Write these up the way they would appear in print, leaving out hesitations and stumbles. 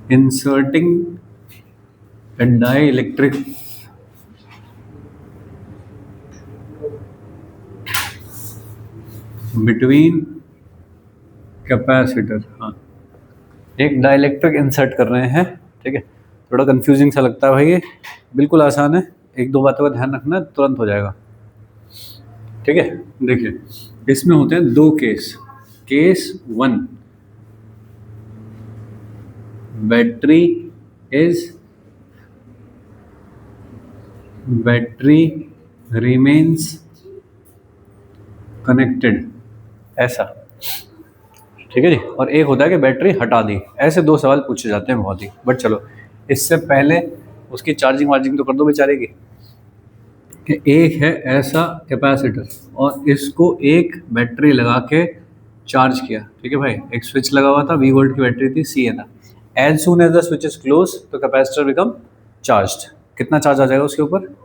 inserting a dielectric between capacitor. हाँ, एक dielectric insert कर रहे हैं, ठीक है। थोड़ा कंफ्यूजिंग सा लगता है भाई, ये बिल्कुल आसान है, एक दो बातों का ध्यान रखना, तुरंत हो जाएगा, ठीक है। देखिए, इसमें होते हैं दो case. Case one, battery remains connected, ऐसा, ठीक है जी। और एक होता है कि बैटरी हटा दी। ऐसे दो सवाल पूछे जाते हैं बहुत ही, बट चलो इससे पहले उसकी चार्जिंग वार्जिंग तो कर दो बेचारे की। कि एक है ऐसा कैपेसिटर और इसको एक बैटरी लगा के चार्ज किया, ठीक है भाई। एक स्विच लगा हुआ था, V वोल्ट की बैटरी थी, सी है ना। As soon as the switch is close तो कैपेसिटर बिकम चार्ज्ड। कितना चार्ज आ जाएगा उसके ऊपर?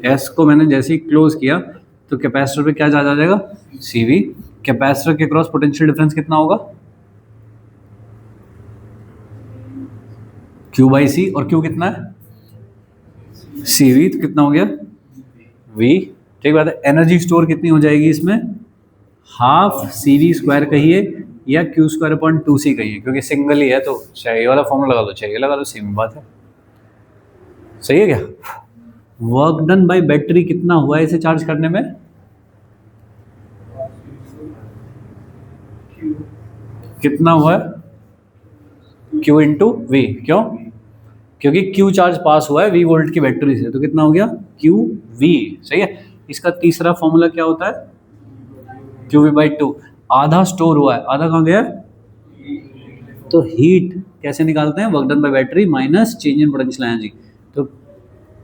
एस को मैंने जैसे ही क्लोज किया तो कैपेसिटर पे क्या चार्ज आ जाएगा? CV। कैपेसिटर के क्रॉस पोटेंशियल डिफरेंस कितना होगा? Q/C, और Q कितना है? CV, तो कितना हो गया? V, ठीक बात है। एनर्जी स्टोर कितनी हो जाएगी इसमें? हाफ CV² कहिए या Q²/2C कहिए, क्योंकि सिंगल ही है तो चाहे ये वाला फॉर्मूला लगा लो, चाहे ये लगा लो, सेम बात है। सही है क्या? वर्क डन बाय बैटरी कितना हुआ है इसे चार्ज करने में? कितना हुआ है? Q × V। क्यों? क्योंकि Q चार्ज पास हुआ है V वोल्ट की बैटरी से, तो कितना हो गया? QV। सही है। इसका तीसरा फॉर्मूला क्या होता है? QV/2। आधा स्टोर हुआ है, आधा कहाँ गया? तो हीट कैसे निकालते हैं? Work done by battery minus change in potential energy. तो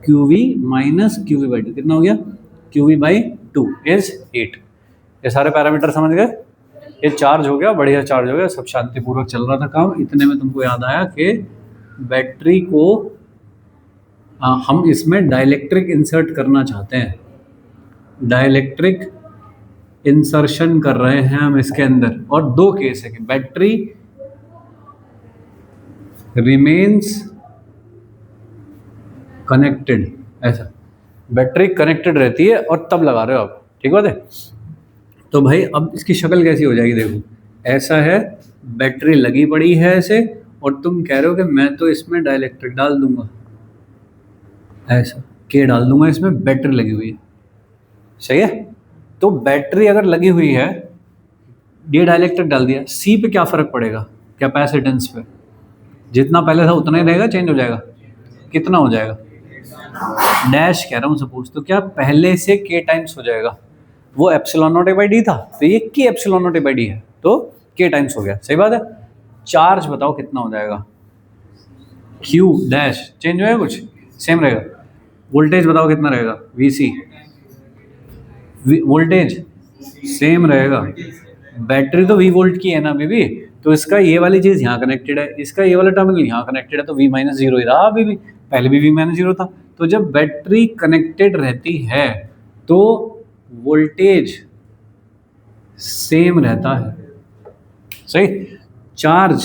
QV माइनस QV/2 कितना हो गया? QV/2 is heat. ये सारे पैरामीटर समझ गए? ये चार्ज हो गया, बढ़िया चार्ज हो गया, सब शांतिपूर्वक चल रहा था काम। इतने में तुमको याद आया कि बैटरी को हम इसमें डाइलेक्ट्रिक इंसर्ट करना चाहते हैं। डाइलेक्ट्रिक इंसर्शन कर रहे हैं हम इसके अंदर, और दो केस है कि बैटरी रिमेन्स कनेक्टेड, ऐसा बैटरी कनेक्टेड रहती है और तब लगा रहे हो आप, ठीक बात है। तो भाई अब इसकी शक्ल कैसी हो जाएगी? देखो, ऐसा है, बैटरी लगी पड़ी है ऐसे, और तुम कह रहे हो कि मैं तो इसमें डाइलेक्ट्रिक डाल दूंगा, ऐसा के डाल दूंगा, इसमें बैटरी लगी हुई है, सही है। तो बैटरी अगर लगी हुई है, ये डाइलेक्ट्रिक डाल दिया, C पे क्या फर्क पड़ेगा? कैपेसिटेंस पे जितना पहले था उतना ही रहेगा, चेंज हो जाएगा? कितना हो जाएगा? डैश कह रहा हूँ सपोज, तो क्या पहले से K टाइम्स हो जाएगा? वो ε0A/d था, तो ये K ε0A/d है, तो K टाइम्स हो गया, सही बात है। चार्ज बताओ कितना हो जाएगा? Q डैश चेंज होगा, कुछ सेम रहेगा। वोल्टेज बताओ कितना रहेगा? VC, वोल्टेज सेम रहेगा। बैटरी तो V वोल्ट की है ना बेबी, तो इसका ये वाली चीज यहाँ कनेक्टेड है, इसका ये वाला टर्मिनल यहाँ कनेक्टेड है, तो V-0 ही रहा अभी भी, पहले भी V-0 था। तो जब बैटरी कनेक्टेड रहती है तो वोल्टेज सेम रहता है, सही। चार्ज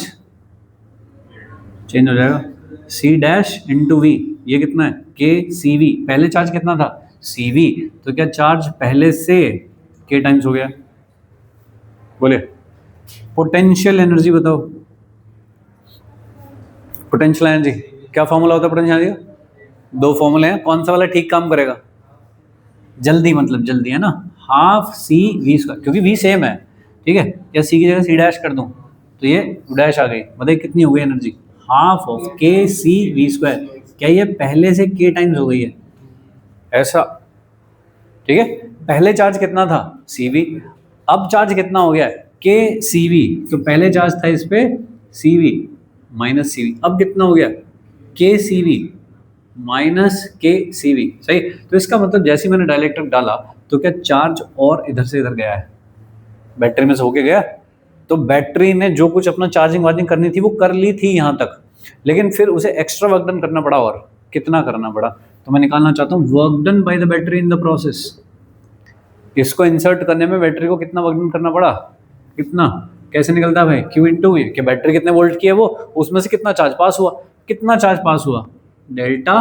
चेंज हो जाएगा, C डैश × V, ये कितना है? KCV। पहले चार्ज कितना था? CV, तो क्या चार्ज पहले से K टाइम्स हो गया? बोले पोटेंशियल एनर्जी बताओ। पोटेंशियल एनर्जी क्या फॉर्मूला होता है पोटेंशियल एनर्जी का? दो फॉर्मूले हैं, कौन सा वाला ठीक काम करेगा? जल्दी, मतलब जल्दी, है ना। हाफ CV², क्योंकि V सेम है, ठीक है। या C की जगह C डैश कर दूं तो ये डैश आ गई, बताइए कितनी हो गई एनर्जी? Half of KCV²। क्या ये पहले से K टाइम्स हो गई है? ऐसा, ठीक है। पहले चार्ज कितना था? CV, अब चार्ज कितना हो गया है? KCV। तो पहले चार्ज था इस पे CV माइनस CV, अब कितना हो गया? KCV माइनस KCV, सही। तो इसका मतलब जैसे ही मैंने डाइलेक्ट्रिक डाला तो क्या चार्ज और इधर से इधर गया है, बैटरी में से होके गया। तो बैटरी ने जो कुछ अपना चार्जिंग वार्जिंग करनी थी वो कर ली थी यहाँ तक, लेकिन फिर उसे एक्स्ट्रा वर्क डन करना पड़ा। और कितना करना पड़ा? तो मैं निकालना चाहता हूँ work done by the battery in the process. इसको इंसर्ट करने में बैटरी को कितना वर्क डन करना पड़ा, कितना, कैसे निकलता है भाई, Q इंटू वी, कि बैटरी कितने वोल्ट की है वो, उसमें से कितना चार्ज पास हुआ, कितना चार्ज पास हुआ, डेल्टा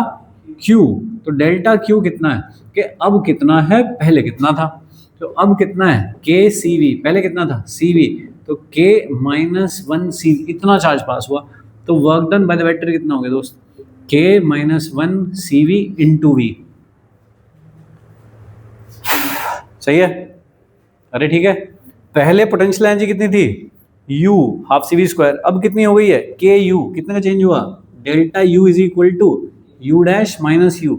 Q। तो डेल्टा Q कितना है कि अब कितना है, पहले कितना था, तो अब कितना है के सी वी, पहले कितना था सी वी, तो के माइनस वन सी, इतना चार्ज पास हुआ। तो work done by the battery कितना हो गया दोस्त, K minus one C V into V. सही है, अरे ठीक है, पहले पोटेंशियल एनर्जी कितनी थी, U half C V square, अब कितनी हो गई है के यू, कितने का चेंज हुआ, delta U is equal to U dash minus U,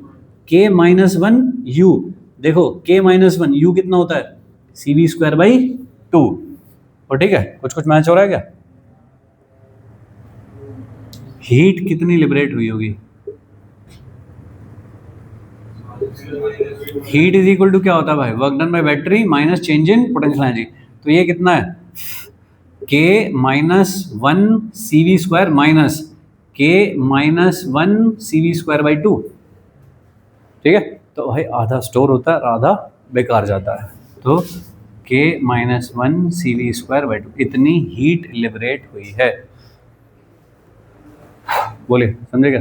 K minus one U. देखो के माइनस वन यू कितना होता है, C V square by two. और ठीक है, कुछ कुछ मैच हो रहा है क्या, हीट कितनी लिबरेट हुई होगी, हीट इज इक्वल टू क्या होता है भाई, work done by battery minus change in potential energy. तो ये कितना है, के minus one C V square minus के minus one C V square by two. ठीक है, तो भाई आधा स्टोर होता है, आधा बेकार जाता है। तो K minus one C V square by two, इतनी हीट लिबरेट हुई है। बोलिए, समझे क्या,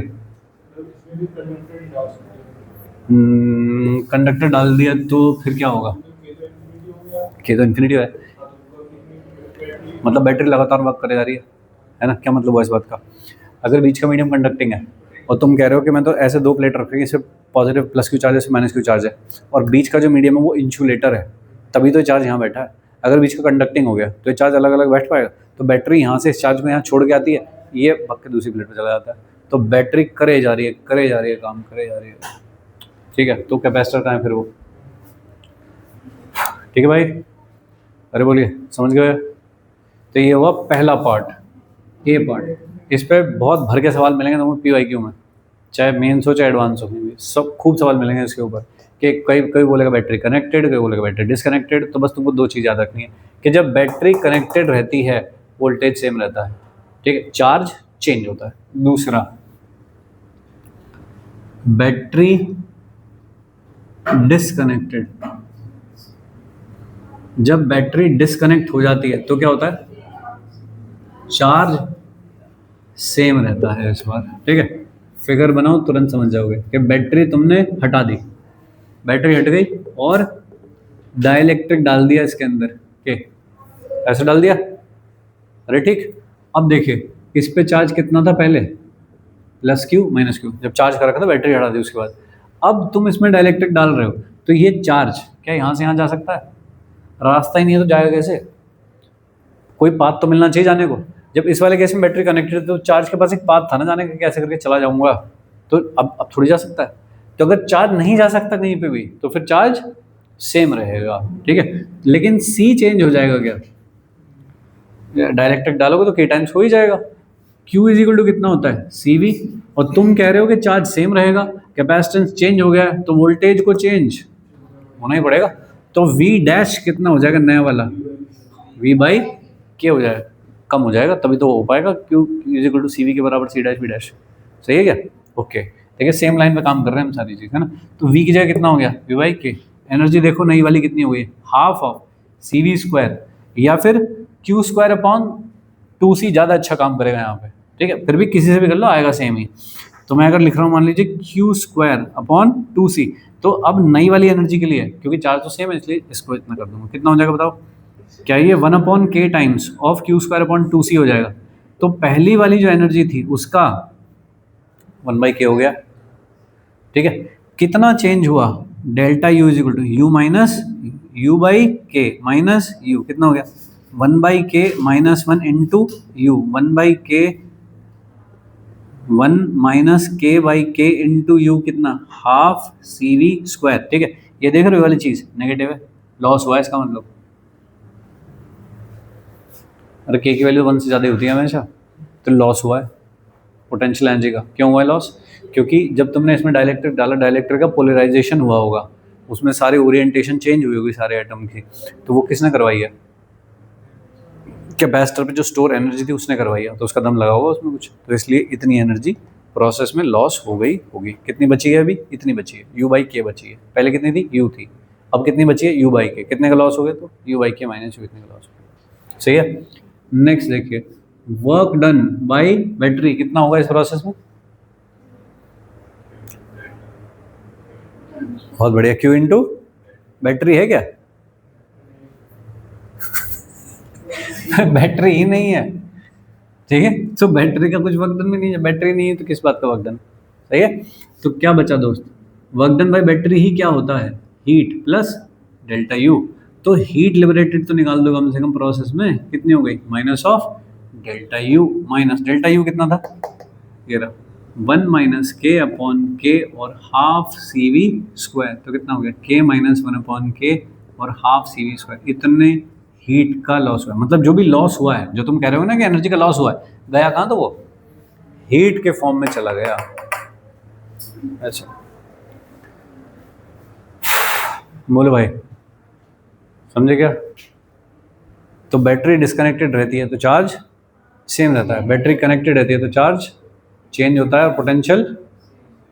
कंडक्टर डाल दिया तो फिर क्या होगा, के तो इन्फिनिटी है, मतलब बैटरी लगातार वर्क करे जा रही है ना, क्या मतलब हुआ इस बात का। अगर बीच का मीडियम कंडक्टिंग है और तुम कह रहे हो कि मैं तो ऐसे दो प्लेट रखेंगे, सिर्फ पॉजिटिव प्लस क्यू चार्ज है, माइनस क्यू चार्ज है, और बीच का जो मीडियम है वो इंसुलेटर है, तभी तो चार्ज यहाँ बैठा है। अगर बीच का कंडक्टिंग हो गया तो ये चार्ज अलग अलग बैठ पाएगा, तो बैटरी यहाँ से इस चार्ज को यहाँ छोड़ के आती है, ये भग के दूसरी प्लेट पर चला जाता है, तो बैटरी करे जा रही है, करे जा रही है, काम करे जा रही है। ठीक है, तो कैपेसिटर कहाँ है फिर वो, ठीक है भाई, अरे बोलिए, समझ गए। तो ये हुआ पहला पार्ट, ए पार्ट। इस पर बहुत भर के सवाल मिलेंगे तुम्हें PYQ में, चाहे मेंस हो चाहे एडवांस हो, सब खूब सवाल मिलेंगे इसके ऊपर, कि कोई कोई बोलेगा बैटरी कनेक्टेड, कोई बोलेगा बैटरी डिसकनेक्टेड। तो बस तुमको दो चीज़ याद रखनी है कि जब बैटरी कनेक्टेड रहती है वोल्टेज सेम रहता है, ठीक है, चार्ज चेंज होता है। दूसरा, बैटरी डिसकनेक्टेड, जब बैटरी डिसकनेक्ट हो जाती है तो क्या होता है, चार्ज सेम रहता है इस बार। ठीक है, फिगर बनाओ तुरंत समझ जाओगे कि बैटरी तुमने हटा दी, बैटरी हट गई और डाइलेक्ट्रिक डाल दिया इसके अंदर, के ऐसे डाल दिया, अरे ठीक। अब देखिए इस पे चार्ज कितना था पहले, प्लस क्यू माइनस क्यू, जब चार्ज कर रखा था बैटरी हटा दी उसके बाद। अब तुम इसमें डाइलेक्ट्रिक डाल रहे हो, तो ये चार्ज क्या यहाँ से यहाँ जा सकता है, रास्ता ही नहीं है, तो जाएगा कैसे, कोई पाथ तो मिलना चाहिए जाने को। जब इस वाले केस में बैटरी कनेक्टेड तो चार्ज के पास एक पाथ था ना जाने का, कैसे करके चला जाऊंगा, तो अब थोड़ी जा सकता है। तो अगर चार्ज नहीं जा सकता कहीं पे भी तो फिर चार्ज सेम रहेगा, ठीक है, लेकिन सी चेंज हो जाएगा क्या, डायरेक्ट्रिक डालोगे तो के टाइम्स हो ही जाएगा। Q इज इक्वल टू कितना होता है CV, और तुम कह रहे हो कि चार्ज सेम रहेगा, कैपेसिटेंस चेंज हो गया है तो वोल्टेज को चेंज होना ही पड़ेगा। तो V डैश कितना हो जाएगा नया वाला, V बाई के हो जाएगा, कम हो जाएगा, तभी तो हो पाएगा Q is equal to CV के बराबर C डैश V डैश। सही है क्या, ओके। देखिए सेम लाइन पे काम कर रहे हैं हम सारी चीज़, है ना। तो V की जगह कितना हो गया, V बाई के। एनर्जी देखो नई वाली कितनी हो गई, हाफ ऑफ CV स्क्वायर या फिर Q स्क्वायर अपॉन 2C, ज़्यादा अच्छा काम करेगा यहाँ पे, ठीक है। फिर भी किसी से भी कर लो आएगा सेम ही। तो मैं अगर लिख रहा हूँ मान लीजिए Q स्क्वायर अपॉन 2C, तो अब नई वाली एनर्जी के लिए, क्योंकि चार्ज तो सेम है इसलिए इसको इतना कर दूंगा, कितना हो जाएगा बताओ, क्या ये 1/k times of Q square upon 2C हो जाएगा। तो पहली वाली जो एनर्जी थी उसका 1/k हो गया, ठीक है। कितना चेंज हुआ, delta U is equal to U minus U by K minus U, कितना हो गया 1/k minus 1 into U, 1/k 1 minus k by K into U, कितना हाफ CV स्क्वायर, ठीक है। ये देख रहे हो वाली चीज़ नेगेटिव है, लॉस हुआ है इसका मतलब। अरे k की वैल्यू 1 से ज़्यादा होती है हमेशा, तो लॉस हुआ है पोटेंशियल एनर्जी का। क्यों हुआ है लॉस, क्योंकि जब तुमने इसमें डाइलेक्ट्रिक डाला, डाइलेक्ट्रिक का पोलराइजेशन हुआ होगा, उसमें सारी ओरिएंटेशन चेंज हुई होगी सारे एटम की, तो वो किसने करवाई है, कैपेसिटर पे जो स्टोर एनर्जी थी उसने करवाई है, तो उसका दम लगा होगा उसमें कुछ, तो इसलिए इतनी एनर्जी प्रोसेस में लॉस हो गई होगी। कितनी बची है अभी? इतनी बची है, यू बाई के बची है। पहले कितनी थी? यू थी। अब कितनी बची है? यू बाई के। कितने का लॉस हो गया? तो you by K minus you, इतने का लॉस हो गया। सही है। नेक्स्ट देखिए, वर्क डन बाई बैटरी कितना होगा इस प्रोसेस में? बहुत बढ़िया, क्यू इंटू बैटरी है क्या? बैटरी ही नहीं है, ठीक है। तो बैटरी का कुछ वर्कडन भी नहीं है, बैटरी नहीं है तो किस बात का वर्कडन? सही है। तो क्या बचा दोस्त? वर्कडन बाय बैटरी ही क्या होता है? Heat plus delta U. तो हीट लिबरेटेड तो निकाल दो कम से कम प्रोसेस में, कितनी हो गई? Minus of delta U. Minus delta U कितना था? ये रहा, 1 माइनस के अपॉन के और हाफ सी वी स्क्वायर। तो कितना हो गया? के माइनस 1 अपॉन के और हाफ सी वी स्क्वायर। इतने हीट का लॉस हुआ है। मतलब जो भी लॉस हुआ है, जो तुम कह रहे हो ना कि एनर्जी का लॉस हुआ है, गया कहाँ? तो वो हीट के फॉर्म में चला गया। अच्छा बोलो भाई, समझे क्या? तो बैटरी डिस्कनेक्टेड रहती है तो चार्ज सेम रहता है, बैटरी कनेक्टेड रहती है तो चार्ज चेंज होता है, और पोटेंशियल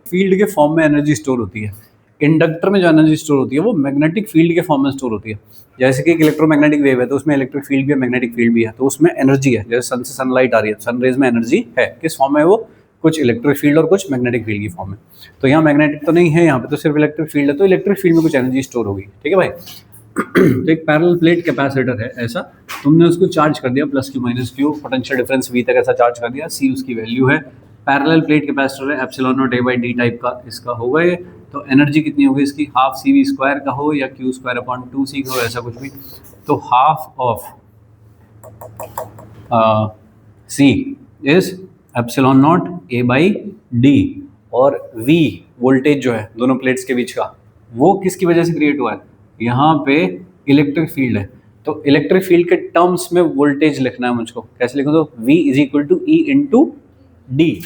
फील्ड के फॉर्म में एनर्जी स्टोर होती है। इंडक्टर में जो एनर्जी स्टोर होती है वो मैग्नेटिक फील्ड के फॉर्म में स्टोर होती है। जैसे कि एक इलेक्ट्रोमैग्नेटिक वेव है तो उसमें इलेक्ट्रिक फील्ड भी है, मैग्नेटिक फील्ड भी है, तो उसमें एनर्जी है। जैसे सन से सनलाइट आ रही है, सन में एनर्जी है, किस फॉर्म में है वो? कुछ इलेक्ट्रिक फील्ड और कुछ मैग्नेटिक फील्ड की फॉर्म में। तो यहाँ मैग्नेटिक तो नहीं है, यहाँ पे तो सिर्फ इलेक्ट्रिक फील्ड है, तो इलेक्ट्रिक फील्ड में कुछ एनर्जी स्टोर होगी। ठीक है भाई। तो एक पैरेलल प्लेट कैपेसिटर है ऐसा, तुमने उसको चार्ज कर दिया plus Q minus Q, potential difference V तक ऐसा चार्ज कर दिया, सी उसकी वैल्यू है। पैरेलल प्लेट कैपेसिटर है, epsilon naught A by D type का इसका होगा ये। तो एनर्जी कितनी होगी इसकी? हाफ सी वी स्क्वायर का हो या क्यू स्क्वायर अपॉन 2 सी का हो, ऐसा कुछ भी। तो half of C is epsilon naught A by D, और वी वोल्टेज जो है दोनों प्लेट्स के बीच का, वो किसकी वजह से क्रिएट हुआ है? यहाँ पे इलेक्ट्रिक फील्ड है, तो इलेक्ट्रिक फील्ड के टर्म्स में वोल्टेज लिखना है मुझको। कैसे लिखूँ? तो V is equal to E into D.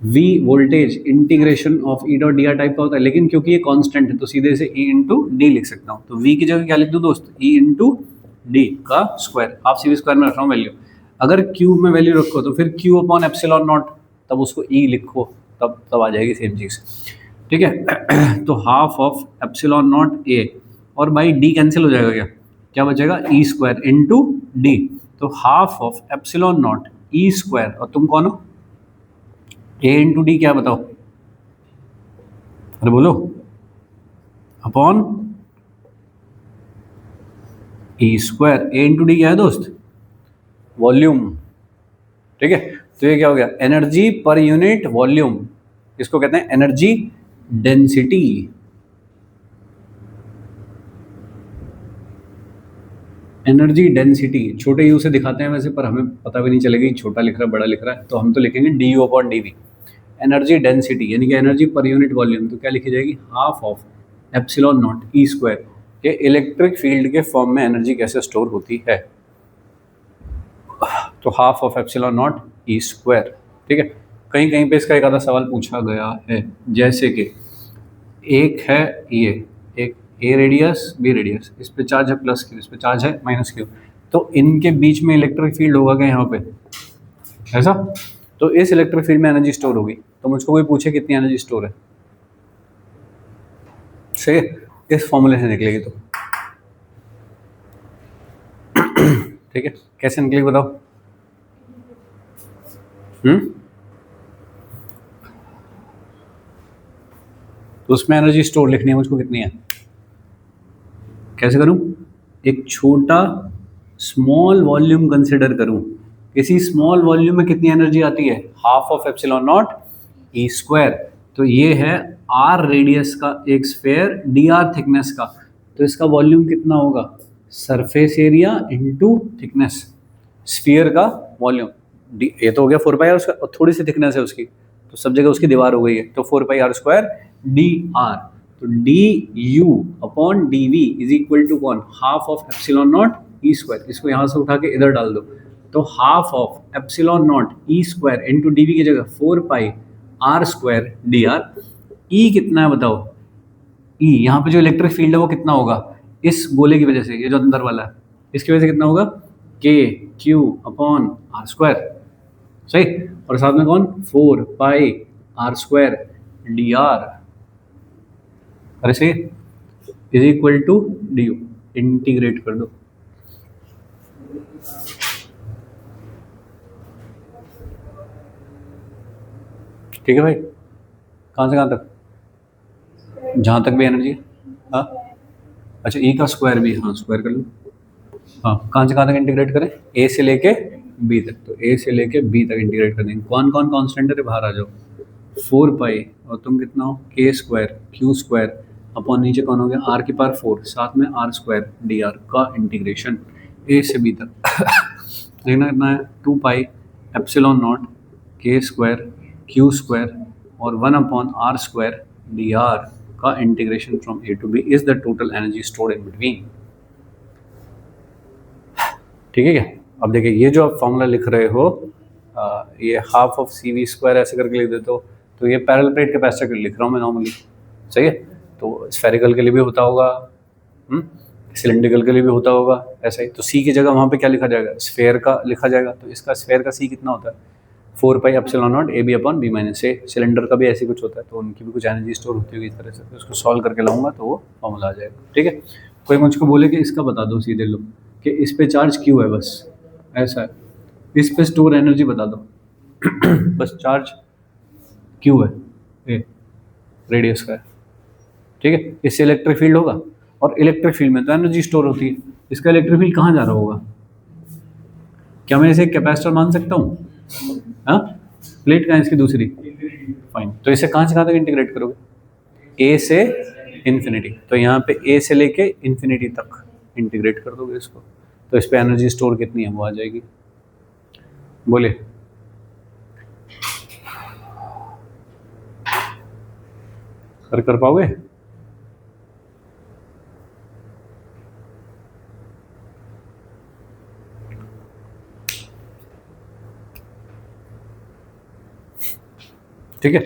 V voltage integration of E dot D R type का होता है, लेकिन क्योंकि ये कांस्टेंट है तो सीधे से E इंटू डी लिख सकता हूँ। तो V की जगह क्या लिख दूँ दोस्त? E इंटू डी का square, half C V square में रख रहा हूँ वैल्यू। अगर Q में वैल्यू रखो तो फिर Q अपॉन एप्सिलॉन नॉट, तब उसको E लिखो, तब आ जाएगी सेम चीज़। ठीक है। तो हाफ ऑफ एप्सिलॉन नॉट ए, और बाई डी कैंसिल हो जाएगा, क्या बचेगा? ई स्क्वायर इंटू डी। तो half of epsilon naught E square, और तुम कौन हो? ए इंटू डी क्या बताओ? अरे बोलो। Upon E square. ए इंटू डी क्या है दोस्त? वॉल्यूम। ठीक है। तो ये क्या हो गया? एनर्जी पर यूनिट वॉल्यूम, इसको कहते हैं एनर्जी डेंसिटी। एनर्जी डेंसिटी छोटे यू से दिखाते हैं वैसे, पर हमें पता भी नहीं चलेगा कि छोटा लिख रहा है बड़ा लिख रहा है, तो हम तो लिखेंगे D you upon D V. Energy density यानी कि एनर्जी पर यूनिट वॉल्यूम, तो क्या लिखी जाएगी? Half of epsilon naught E square. के इलेक्ट्रिक फील्ड के फॉर्म में एनर्जी कैसे स्टोर होती है? तो half of epsilon naught E square. ठीक है। कहीं कहीं पे इसका एक आधा सवाल पूछा गया है, जैसे कि एक है ये, एक ए रेडियस बी रेडियस, इस पे चार्ज है प्लस क्यू, इस पे चार्ज है माइनस क्यू, तो इनके बीच में इलेक्ट्रिक फील्ड होगा क्या यहाँ पे? ऐसा। तो इस इलेक्ट्रिक फील्ड में एनर्जी स्टोर होगी। तो मुझको कोई पूछे कितनी एनर्जी स्टोर है, सही है, इस फॉर्मूले से निकलेगी। तो ठीक है, कैसे निकलेगी बताओ? तो उसमें एनर्जी स्टोर लिखनी है मुझको, कितनी है? कैसे करूं? एक छोटा स्मॉल वॉल्यूम कंसिडर करूं, किसी स्मॉल वॉल्यूम में कितनी एनर्जी आती है? Half of epsilon naught E square. तो ये है आर रेडियस का एक स्फेयर डी आर थिकनेस का, तो इसका वॉल्यूम कितना होगा? Surface area into thickness, sphere का वॉल्यूम। ये तो हो गया 4 पाई आर स्क्वायर, और थोड़ी सी थिकनेस है उसकी, तो सब जगह उसकी दीवार हो गई है, तो 4 pi are square D r. तो d you upon D v is equal to कौन? Half of epsilon naught E square. इसको यहाँ से उठा के इधर डाल दो, तो half of epsilon naught E square into d V की जगह 4 pi are square D r. E कितना है बताओ? ई यहाँ पे जो इलेक्ट्रिक फील्ड है वो कितना होगा? इस गोले की वजह से, ये जो अंदर वाला है, इसकी वजह से कितना होगा? के क्यू अपॉन आर स्क्वायर। सही। और साथ में कौन, 4 pi are square D R, अरे सही, is equal to D U, integrate कर दो। ठीक है भाई, कहाँ से कहाँ तक, जहाँ तक भी एनर्जी है। हाँ, अच्छा ई का स्क्वायर भी, हाँ स्क्वायर कर लो। हाँ, कहाँ से कहाँ तक इंटीग्रेट करें, ए से लेके बी तक, तो ए से लेके बी तक इंटीग्रेट कर देंगे। कौन कौन कॉन्स्टेंट है, बाहर आ जाओ। 4 पाई और तुम कितना हो, के स्क्वायर क्यू स्क्वायर अपॉन नीचे कौन हो गया, आर की पावर 4, साथ में आर स्क्वायर डी आर का इंटीग्रेशन ए से बी तक। देखना कितना है, 2 pi epsilon naught k square q square और 1 upon r square D r का integration from A to B is the total energy stored in between. ठीक है क्या। अब देखिए ये जो आप फॉर्मूला लिख रहे हो, ये half of C V square ऐसे करके लिख देते हो, तो ये पैरेलल प्लेट कैपेसिटर के लिए लिख रहा हूँ मैं नॉर्मली, सही है। तो स्फेरिकल के लिए भी होता होगा, सिलेंड्रिकल के लिए भी होता होगा ऐसा ही। तो सी की जगह वहाँ पे क्या लिखा जाएगा, स्फेयर का लिखा जाएगा। तो इसका स्फेयर का सी कितना होता है, 4 pi epsilon naught A B upon B minus A. Cylinder का भी ऐसे कुछ होता है, तो उनकी भी कुछ एनर्जी स्टोर होती होगी इस तरह से। तो उसको सॉल्व करके लाऊंगा तो वो फॉर्मूला आ जाएगा। ठीक है, कोई मुझको बोले कि इसका बता दो सीधे लो, कि इस पे चार्ज क्यू है, बस ऐसा है, इस पे स्टोर एनर्जी बता दो। बस चार्ज क्यू है, ए रेडियस का है, ठीक है। इससे इलेक्ट्रिक फील्ड होगा, और इलेक्ट्रिक फील्ड में तो एनर्जी स्टोर होती है। इसका इलेक्ट्रिक फील्ड कहाँ जा रहा होगा, क्या मैं इसे कैपेसिटर मान सकता हूँ, हाँ। प्लेट कहाँ है इसकी दूसरी, फाइन। तो इसे कहाँ से कहाँ तक इंटीग्रेट करोगे, ए से इन्फिनिटी। तो यहाँ पे ए से लेके इन्फिनिटी तक इंटीग्रेट कर दोगे इसको, तो इस पे एनर्जी स्टोर कितनी है वो आ जाएगी, बोले। कर पाओगे, ठीक है।